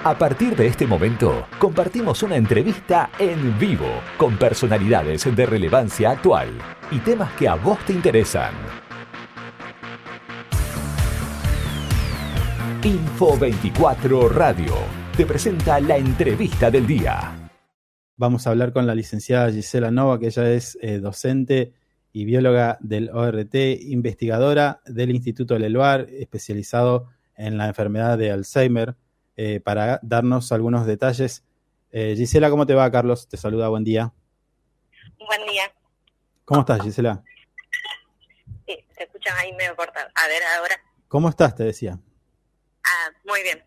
A partir de este momento, compartimos una entrevista en vivo con personalidades de relevancia actual y temas que a vos te interesan. Info24 Radio te presenta la entrevista del día. Vamos a hablar con la licenciada Gisela Nova, que ella es docente y bióloga del ORT, investigadora del Instituto del Eluar, especializado en la enfermedad de Alzheimer, para darnos algunos detalles. Gisela, ¿cómo te va? Carlos te saluda, buen día. Buen día. ¿Cómo estás, Gisela? Sí, te escuchan ahí medio cortado. A ver, ahora. ¿Cómo estás? Te decía. Muy bien.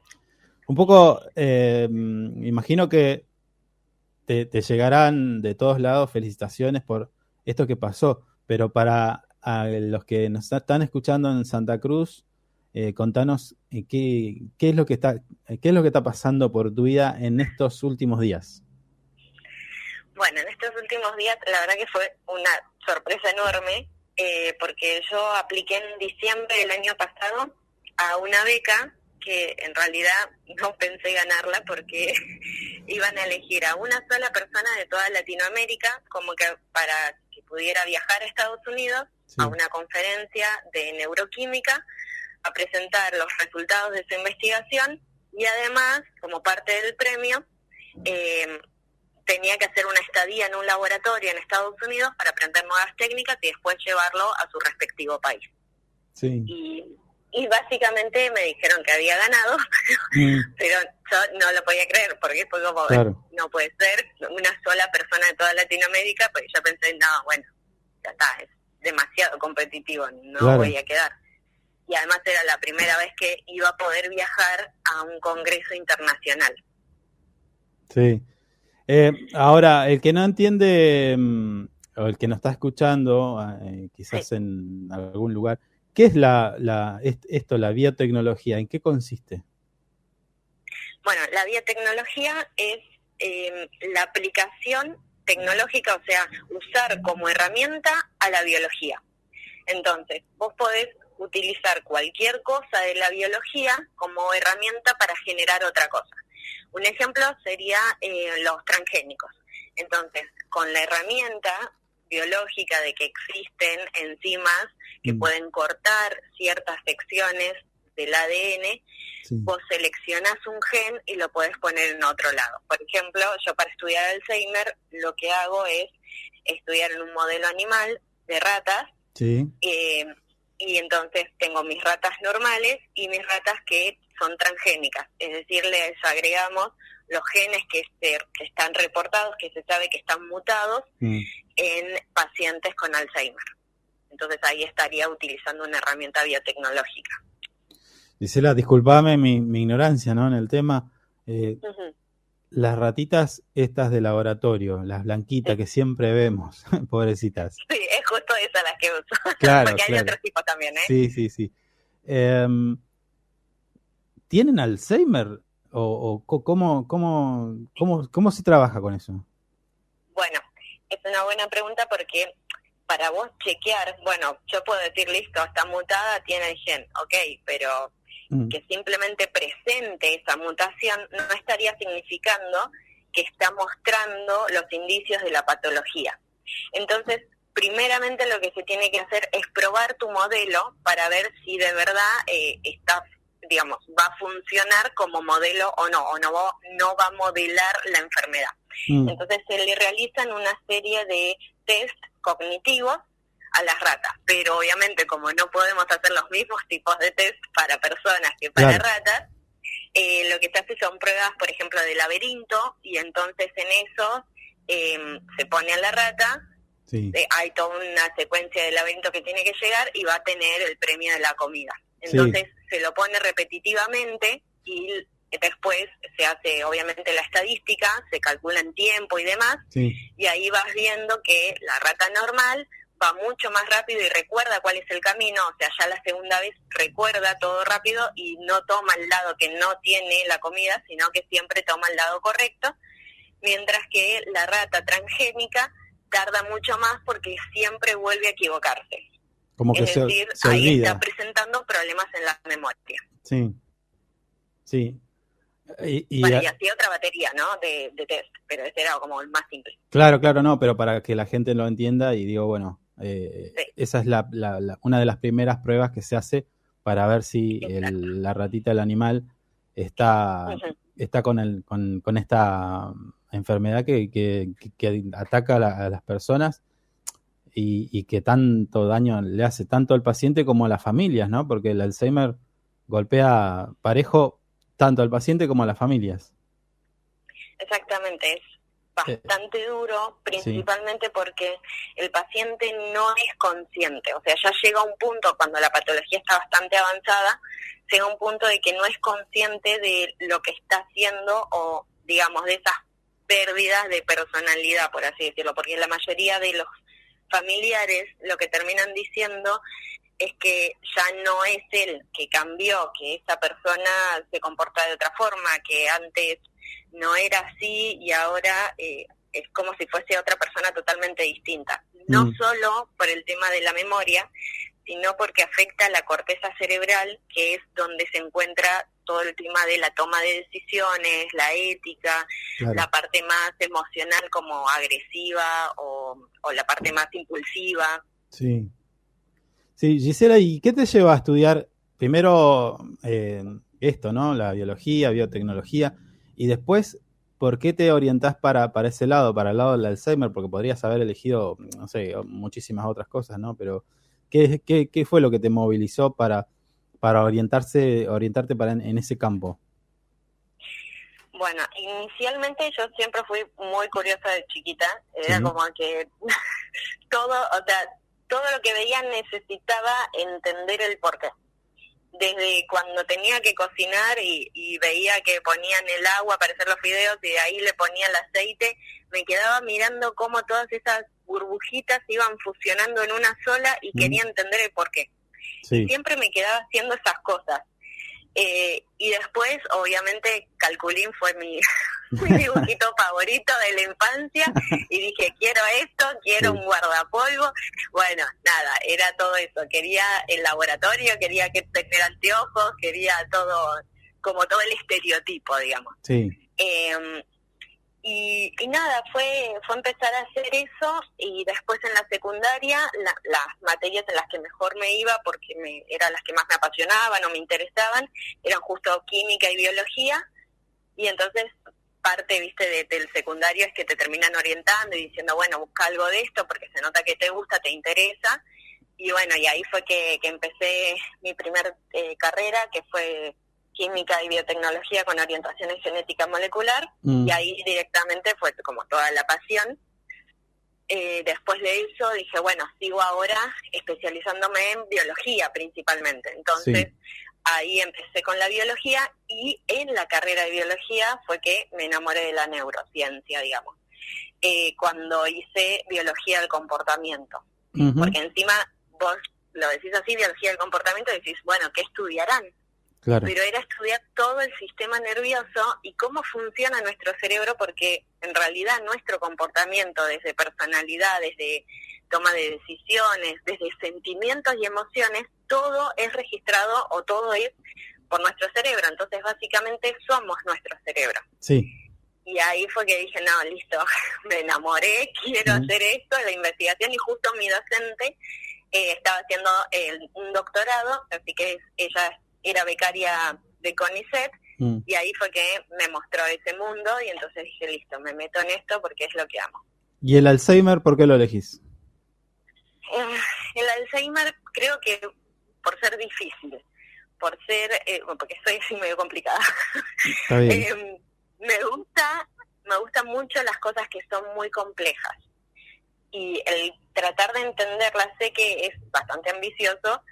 Un poco, imagino que te llegarán de todos lados felicitaciones por esto que pasó, pero para los que nos están escuchando en Santa Cruz, contanos qué es lo que está pasando por tu vida en estos últimos días. Bueno, en estos últimos días la verdad que fue una sorpresa enorme, porque yo apliqué en diciembre del año pasado a una beca que en realidad no pensé ganarla porque iban a elegir a una sola persona de toda Latinoamérica como que para que pudiera viajar a Estados Unidos, sí, a una conferencia de neuroquímica a presentar los resultados de su investigación y además, como parte del premio, tenía que hacer una estadía en un laboratorio en Estados Unidos para aprender nuevas técnicas y después llevarlo a su respectivo país. Sí. Y básicamente me dijeron que había ganado, pero yo no lo podía creer, porque fue como, claro, no puede ser una sola persona de toda Latinoamérica, pues yo pensé, no, bueno, ya está, es demasiado competitivo, no, claro, voy a quedar. Y además era la primera vez que iba a poder viajar a un congreso internacional. Sí. Ahora, el que no entiende, o el que nos está escuchando, quizás sí, en algún lugar, ¿qué es la biotecnología? ¿En qué consiste? Bueno, la biotecnología es la aplicación tecnológica, o sea, usar como herramienta a la biología. Entonces, vos podés utilizar cualquier cosa de la biología como herramienta para generar otra cosa. Un ejemplo sería los transgénicos. Entonces, con la herramienta biológica de que existen enzimas que pueden cortar ciertas secciones del ADN, sí, vos seleccionás un gen y lo podés poner en otro lado. Por ejemplo, yo para estudiar Alzheimer lo que hago es estudiar en un modelo animal de ratas, sí, y entonces tengo mis ratas normales y mis ratas que son transgénicas, es decir, les agregamos los genes que están reportados, que se sabe que están mutados en pacientes con Alzheimer. Entonces ahí estaría utilizando una herramienta biotecnológica. Gisela, disculpame mi ignorancia, ¿no?, en el tema. Las ratitas estas de laboratorio, las blanquitas, sí, que siempre vemos, pobrecitas. Sí, es justo esas las que uso. Claro, porque hay claro, otros tipos también, ¿eh? Sí. ¿Tienen Alzheimer? ¿O cómo se trabaja con eso? Bueno, es una buena pregunta porque para vos chequear, bueno, yo puedo decir, listo, está mutada, tiene el gen, ok, pero que simplemente presente esa mutación no estaría significando que está mostrando los indicios de la patología. Entonces, primeramente lo que se tiene que hacer es probar tu modelo para ver si de verdad va a funcionar como modelo o no va a modelar la enfermedad. Entonces se le realizan una serie de test cognitivos a las ratas, pero obviamente como no podemos hacer los mismos tipos de test para personas que para, claro, ratas, lo que se hace son pruebas, por ejemplo, de laberinto, y entonces en eso se pone a la rata, sí, hay toda una secuencia de laberinto que tiene que llegar y va a tener el premio de la comida. Entonces sí, se lo pone repetitivamente y después se hace obviamente la estadística, se calcula en tiempo y demás, sí, y ahí vas viendo que la rata normal va mucho más rápido y recuerda cuál es el camino, o sea, ya la segunda vez recuerda todo rápido y no toma el lado que no tiene la comida, sino que siempre toma el lado correcto, mientras que la rata transgénica tarda mucho más porque siempre vuelve a equivocarse. Como que es decir, se ahí olvida. está presentando problemas en la memoria. Sí. Y hacía otra batería, ¿no? De test, pero ese era como el más simple. Claro, no, pero para que la gente lo entienda y digo, bueno, Sí. esa es una de las primeras pruebas que se hace para ver si la ratita, el animal, está con esta enfermedad que ataca a las personas y que tanto daño le hace tanto al paciente como a las familias, ¿no? Porque el Alzheimer golpea parejo tanto al paciente como a las familias. Exactamente, es bastante duro, principalmente porque el paciente no es consciente, o sea, ya llega un punto cuando la patología está bastante avanzada, llega un punto de que no es consciente de lo que está haciendo o, digamos, de esas pérdidas de personalidad, por así decirlo, porque la mayoría de los familiares lo que terminan diciendo es que ya no es él que cambió, que esa persona se comporta de otra forma, que antes no era así y ahora es como si fuese otra persona totalmente distinta. No solo por el tema de la memoria, sino porque afecta a la corteza cerebral, que es donde se encuentra todo el tema de la toma de decisiones, la ética, claro, la parte más emocional como agresiva o la parte más impulsiva. Sí. Sí, Gisela, ¿y qué te lleva a estudiar primero esto, ¿no? La biología, biotecnología, y después, ¿por qué te orientás para ese lado, para el lado del Alzheimer? Porque podrías haber elegido, no sé, muchísimas otras cosas, ¿no? Pero, ¿qué fue lo que te movilizó para orientarte en ese campo? Bueno, inicialmente yo siempre fui muy curiosa de chiquita, era como que todo lo que veía necesitaba entender el porqué. Desde cuando tenía que cocinar y veía que ponían el agua para hacer los fideos y de ahí le ponía el aceite, me quedaba mirando cómo todas esas burbujitas iban fusionando en una sola y quería entender el porqué. Sí. Y siempre me quedaba haciendo esas cosas. Y después, obviamente, Calculín fue mi dibujito favorito de la infancia y dije, quiero esto, quiero un guardapolvo. Bueno, nada, era todo eso. Quería el laboratorio, quería que tener anteojos, quería todo, como todo el estereotipo, digamos. Sí. Y nada, fue empezar a hacer eso y después en la secundaria las materias en las que mejor me iba porque eran las que más me apasionaban o me interesaban, eran justo química y biología y entonces parte, viste, del secundario es que te terminan orientando y diciendo, bueno, busca algo de esto porque se nota que te gusta, te interesa y bueno, y ahí fue que empecé mi primer carrera que fue química y biotecnología con orientación en genética molecular y ahí directamente fue como toda la pasión. Después de eso dije, bueno, sigo ahora especializándome en biología principalmente. Entonces ahí empecé con la biología y en la carrera de biología fue que me enamoré de la neurociencia, digamos, cuando hice biología del comportamiento. Porque encima vos lo decís así, biología del comportamiento, y decís, bueno, ¿qué estudiarán? Claro. Pero era estudiar todo el sistema nervioso y cómo funciona nuestro cerebro, porque en realidad nuestro comportamiento, desde personalidad, desde toma de decisiones, desde sentimientos y emociones, todo es registrado o todo es por nuestro cerebro. Entonces, básicamente, somos nuestro cerebro. Sí. Y ahí fue que dije, no, listo, me enamoré, quiero hacer esto, la investigación, y justo mi docente estaba haciendo un doctorado, así que ella era becaria de CONICET, y ahí fue que me mostró ese mundo, y entonces dije, listo, me meto en esto porque es lo que amo. ¿Y el Alzheimer por qué lo elegís? El Alzheimer creo que por ser difícil, por ser, porque soy así medio complicada. Está bien. Me gustan mucho las cosas que son muy complejas. Y el tratar de entenderlas, sé que es bastante ambicioso,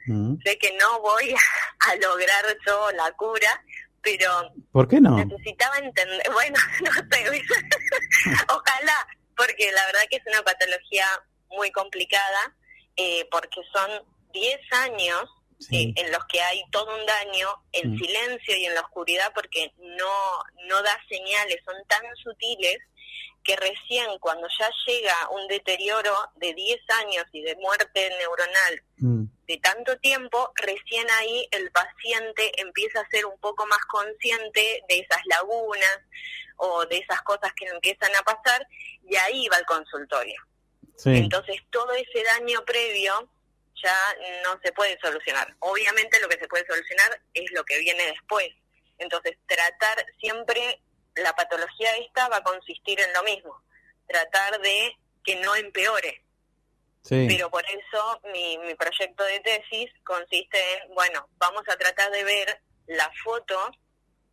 sé que no voy a lograr yo la cura, pero ¿por qué no? Necesitaba entender, bueno, no sé, ojalá, porque la verdad que es una patología muy complicada, porque son 10 años en los que hay todo un daño en silencio y en la oscuridad, porque no da señales, son tan sutiles que recién cuando ya llega un deterioro de 10 años y de muerte neuronal de tanto tiempo, recién ahí el paciente empieza a ser un poco más consciente de esas lagunas o de esas cosas que empiezan a pasar, y ahí va al consultorio. Sí. Entonces todo ese daño previo ya no se puede solucionar. Obviamente lo que se puede solucionar es lo que viene después. Entonces tratar siempre, la patología esta va a consistir en lo mismo, tratar de que no empeore. Sí. Pero por eso mi proyecto de tesis consiste en, bueno, vamos a tratar de ver la foto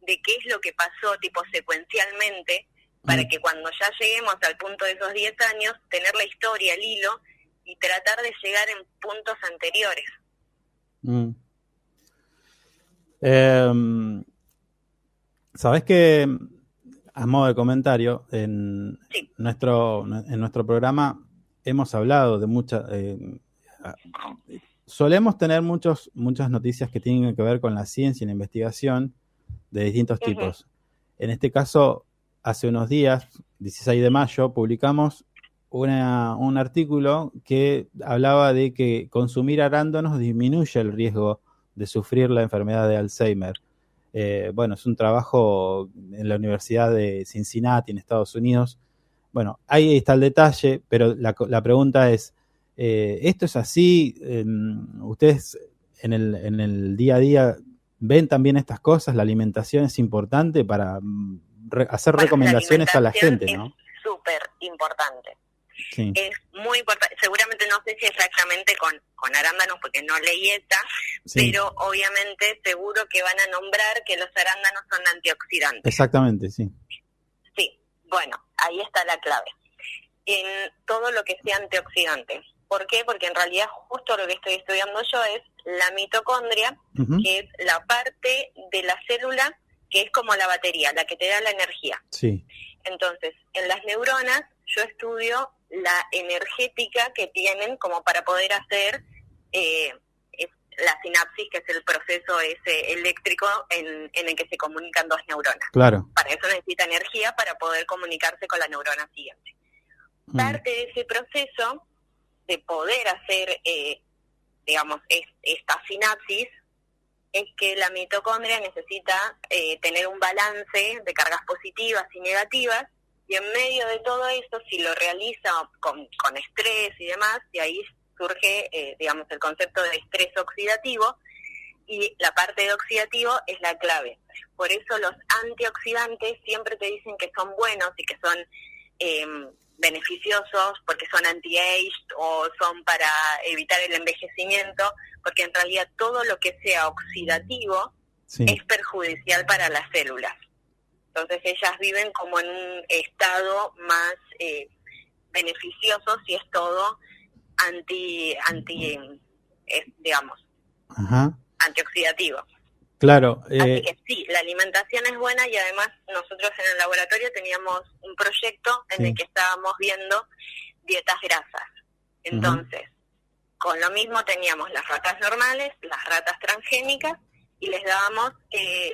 de qué es lo que pasó tipo secuencialmente, para que cuando ya lleguemos al punto de esos 10 años, tener la historia, el hilo, y tratar de llegar en puntos anteriores. ¿Sabés que, a modo de comentario, en sí. nuestro programa hemos hablado de muchas... solemos tener muchas noticias que tienen que ver con la ciencia y la investigación de distintos tipos. En este caso, hace unos días, 16 de mayo, publicamos un artículo que hablaba de que consumir arándanos disminuye el riesgo de sufrir la enfermedad de Alzheimer. Bueno, es un trabajo en la Universidad de Cincinnati, en Estados Unidos. Bueno, ahí está el detalle, pero la pregunta es, ¿esto es así? ¿Ustedes en el día a día ven también estas cosas? ¿La alimentación es importante para hacer recomendaciones a la gente, no? Es súper importante. Sí. Es muy importante. Seguramente no sé si exactamente con arándanos, porque no leí esta, sí. Pero obviamente seguro que van a nombrar que los arándanos son antioxidantes. Exactamente, sí. Sí, bueno, ahí está la clave. En todo lo que sea antioxidante. ¿Por qué? Porque en realidad justo lo que estoy estudiando yo es la mitocondria, que es la parte de la célula que es como la batería, la que te da la energía. Sí. Entonces, en las neuronas yo estudio la energética que tienen como para poder hacer la sinapsis, que es el proceso ese eléctrico en el que se comunican dos neuronas. Claro. Para eso necesita energía para poder comunicarse con la neurona siguiente. Parte de ese proceso de poder hacer, digamos, esta sinapsis, es que la mitocondria necesita tener un balance de cargas positivas y negativas, y en medio de todo eso, si lo realiza con estrés y demás, de ahí surge, digamos, el concepto de estrés oxidativo, y la parte de oxidativo es la clave. Por eso los antioxidantes siempre te dicen que son buenos y que son beneficiosos, porque son anti-age o son para evitar el envejecimiento, porque en realidad todo lo que sea oxidativo es perjudicial para las células. Entonces ellas viven como en un estado más beneficioso si es todo digamos, antioxidativo. Claro. Así que sí, la alimentación es buena, y además nosotros en el laboratorio teníamos un proyecto en el que estábamos viendo dietas grasas. Entonces, con lo mismo teníamos las ratas normales, las ratas transgénicas, y les dábamos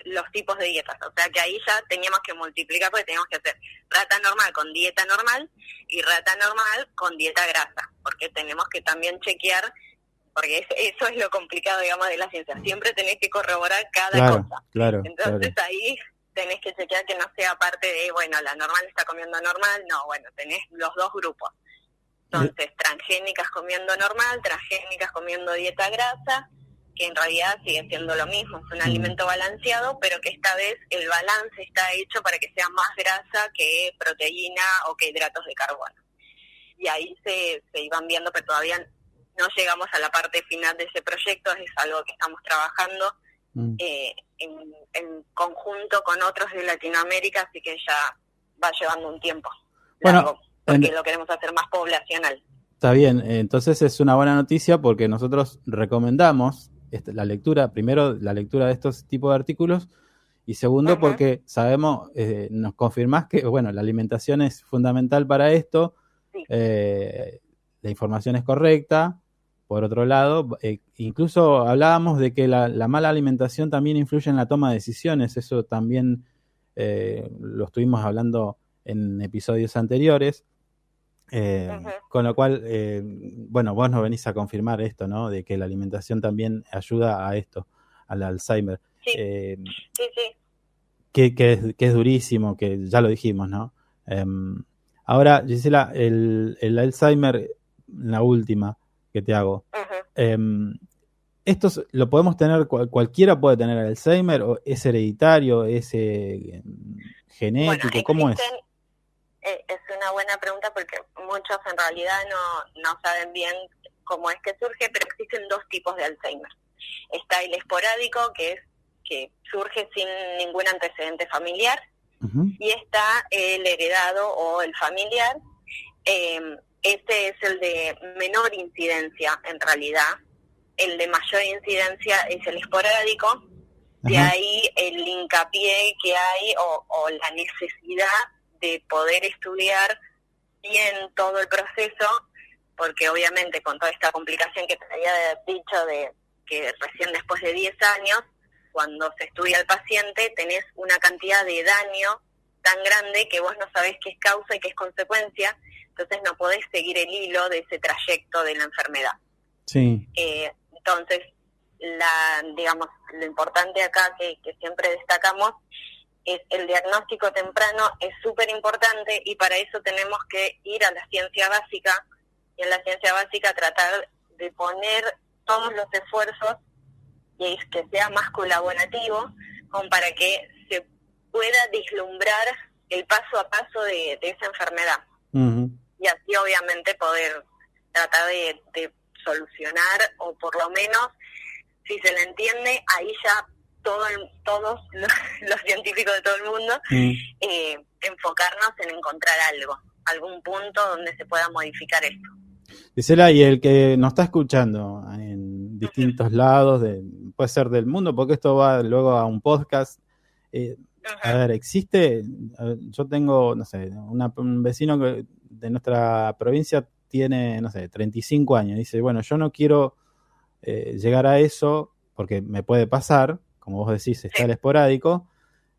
los tipos de dietas. O sea que ahí ya teníamos que multiplicar, porque teníamos que hacer rata normal con dieta normal y rata normal con dieta grasa, porque tenemos que también chequear, porque eso es lo complicado, digamos, de la ciencia. Siempre tenés que corroborar cada cosa. Claro, entonces ahí tenés que chequear que no sea parte de, bueno, la normal está comiendo normal. No, bueno, tenés los dos grupos. Entonces, transgénicas comiendo normal, transgénicas comiendo dieta grasa, que en realidad sigue siendo lo mismo, es un alimento balanceado, pero que esta vez el balance está hecho para que sea más grasa que proteína o que hidratos de carbono. Y ahí se iban viendo, pero todavía no llegamos a la parte final de ese proyecto. Es algo que estamos trabajando en conjunto con otros de Latinoamérica, así que ya va llevando un tiempo largo, porque lo queremos hacer más poblacional. Está bien, entonces es una buena noticia, porque nosotros recomendamos la lectura, primero la lectura de estos tipos de artículos, y segundo porque sabemos, nos confirmás que, bueno, la alimentación es fundamental para esto, la información es correcta. Por otro lado, incluso hablábamos de que la mala alimentación también influye en la toma de decisiones. Eso también lo estuvimos hablando en episodios anteriores. Con lo cual, bueno, vos nos venís a confirmar esto, ¿no? De que la alimentación también ayuda a esto, al Alzheimer. Sí, sí. Que es durísimo, que ya lo dijimos, ¿no? Ahora, Gisela, el Alzheimer, la última que te hago, ¿esto lo podemos tener, cualquiera puede tener Alzheimer, o es hereditario, es genético? Bueno, ¿Cómo es? Es una buena pregunta porque muchos en realidad no saben bien cómo es que surge, pero existen dos tipos de Alzheimer. Está el esporádico, que surge sin ningún antecedente familiar, y está el heredado o el familiar. Este es el de menor incidencia en realidad. El de mayor incidencia es el esporádico. De ahí el hincapié que hay o la necesidad de poder estudiar bien todo el proceso, porque obviamente con toda esta complicación que te había dicho de que recién después de 10 años, cuando se estudia al paciente, tenés una cantidad de daño tan grande que vos no sabés qué es causa y qué es consecuencia, entonces no podés seguir el hilo de ese trayecto de la enfermedad. Sí. Entonces, digamos, lo importante acá que siempre destacamos es el diagnóstico temprano, es súper importante, y para eso tenemos que ir a la ciencia básica, y en la ciencia básica tratar de poner todos los esfuerzos y que sea más colaborativo, como para que se pueda vislumbrar el paso a paso de esa enfermedad. Y así obviamente poder tratar de solucionar, o por lo menos, si se le entiende, ahí ya todos los científicos de todo el mundo, enfocarnos en encontrar algún punto donde se pueda modificar esto. Gisela, y el que nos está escuchando en distintos lados, puede ser del mundo, porque esto va luego a un podcast. A ver, existe, yo tengo, no sé, un vecino de nuestra provincia tiene, no sé, 35 años. Dice, bueno, yo no quiero llegar a eso porque me puede pasar, como vos decís, está el esporádico.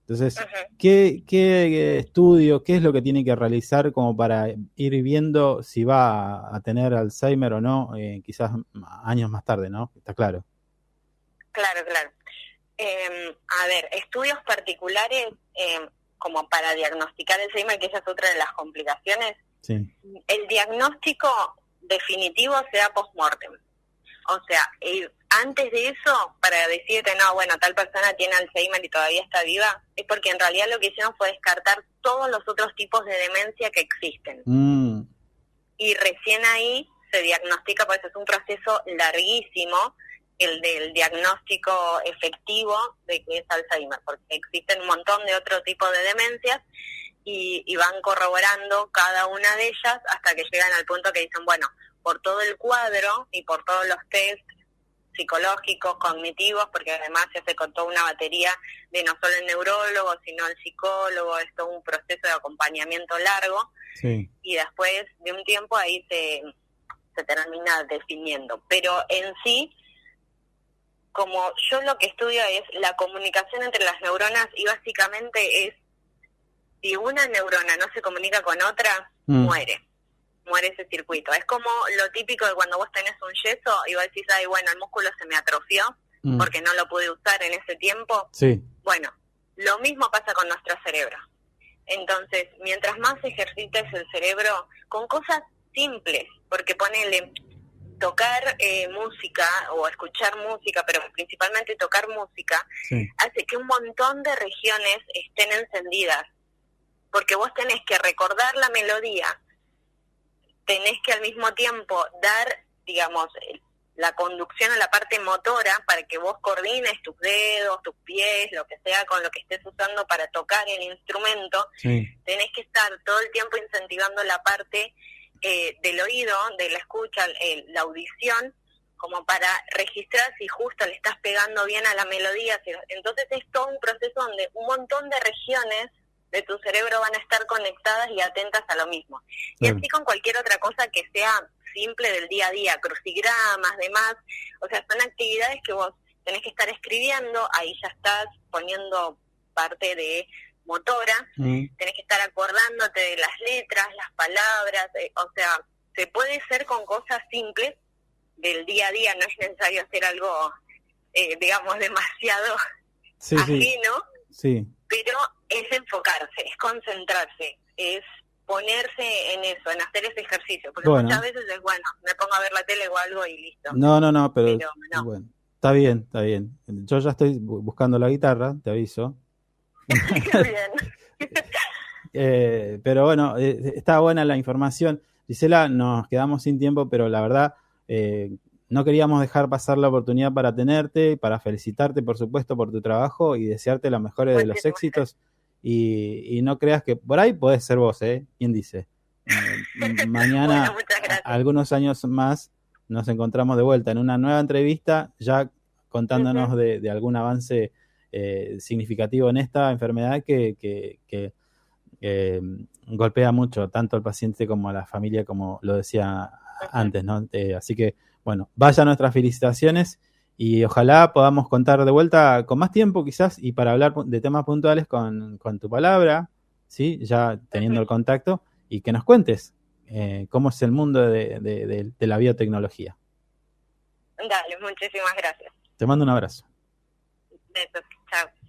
Entonces, ¿qué estudio, qué es lo que tiene que realizar como para ir viendo si va a tener Alzheimer o no, quizás años más tarde, ¿no? Está claro. Claro. A ver, estudios particulares como para diagnosticar Alzheimer, que esa es otra de las complicaciones. Sí. El diagnóstico definitivo se da post-mortem. O sea, antes de eso, para decirte, no, bueno, tal persona tiene Alzheimer y todavía está viva, es porque en realidad lo que hicieron fue descartar todos los otros tipos de demencia que existen. Y recién ahí se diagnostica, pues es un proceso larguísimo, el del diagnóstico efectivo de que es Alzheimer, porque existen un montón de otro tipo de demencias y van corroborando cada una de ellas hasta que llegan al punto que dicen, bueno, por todo el cuadro y por todos los test psicológicos, cognitivos, porque además se hace con toda una batería de no solo el neurólogo, sino el psicólogo, es todo un proceso de acompañamiento largo, y después de un tiempo ahí se termina definiendo. Pero en sí, como yo lo que estudio es la comunicación entre las neuronas, y básicamente es, si una neurona no se comunica con otra, muere ese circuito. Es como lo típico de cuando vos tenés un yeso y vos decís, ay, bueno, el músculo se me atrofió porque no lo pude usar en ese tiempo. Bueno, lo mismo pasa con nuestro cerebro. Entonces, mientras más ejercites el cerebro con cosas simples, porque ponele tocar música o escuchar música, pero principalmente tocar música, hace que un montón de regiones estén encendidas, porque vos tenés que recordar la melodía, tenés que al mismo tiempo dar, digamos, la conducción a la parte motora para que vos coordines tus dedos, tus pies, lo que sea con lo que estés usando para tocar el instrumento. Tenés que estar todo el tiempo incentivando la parte del oído, de la escucha, la audición, como para registrar si justo le estás pegando bien a la melodía. Entonces es todo un proceso donde un montón de regiones de tu cerebro van a estar conectadas y atentas a lo mismo. Y así con cualquier otra cosa que sea simple del día a día, crucigramas, demás. O sea, son actividades que vos tenés que estar escribiendo, ahí ya estás poniendo parte de motora, tenés que estar acordándote de las letras, las palabras, o sea, se puede hacer con cosas simples del día a día, no es necesario hacer algo, digamos, demasiado ajeno, pero es enfocarse, es concentrarse, es ponerse en eso, en hacer ese ejercicio, porque muchas veces es, bueno, me pongo a ver la tele o algo y listo. No, pero no. Bueno, está bien. Yo ya estoy buscando la guitarra, te aviso. Bien. Pero bueno, está buena la información. Gisela, nos quedamos sin tiempo, pero la verdad no queríamos dejar pasar la oportunidad para tenerte, para felicitarte, por supuesto, por tu trabajo y desearte los mejores de los éxitos. Y no creas que por ahí podés ser vos, ¿Quién dice? Mañana, bueno, algunos años más, nos encontramos de vuelta en una nueva entrevista, ya contándonos de algún avance significativo en esta enfermedad que golpea mucho tanto al paciente como a la familia, como lo decía antes, ¿no? Así que, bueno, vaya nuestras felicitaciones y ojalá podamos contar de vuelta con más tiempo quizás y para hablar de temas puntuales con tu palabra, ¿sí? Ya teniendo el contacto y que nos cuentes cómo es el mundo de la biotecnología. Dale, muchísimas gracias. Te mando un abrazo. Besos, chao.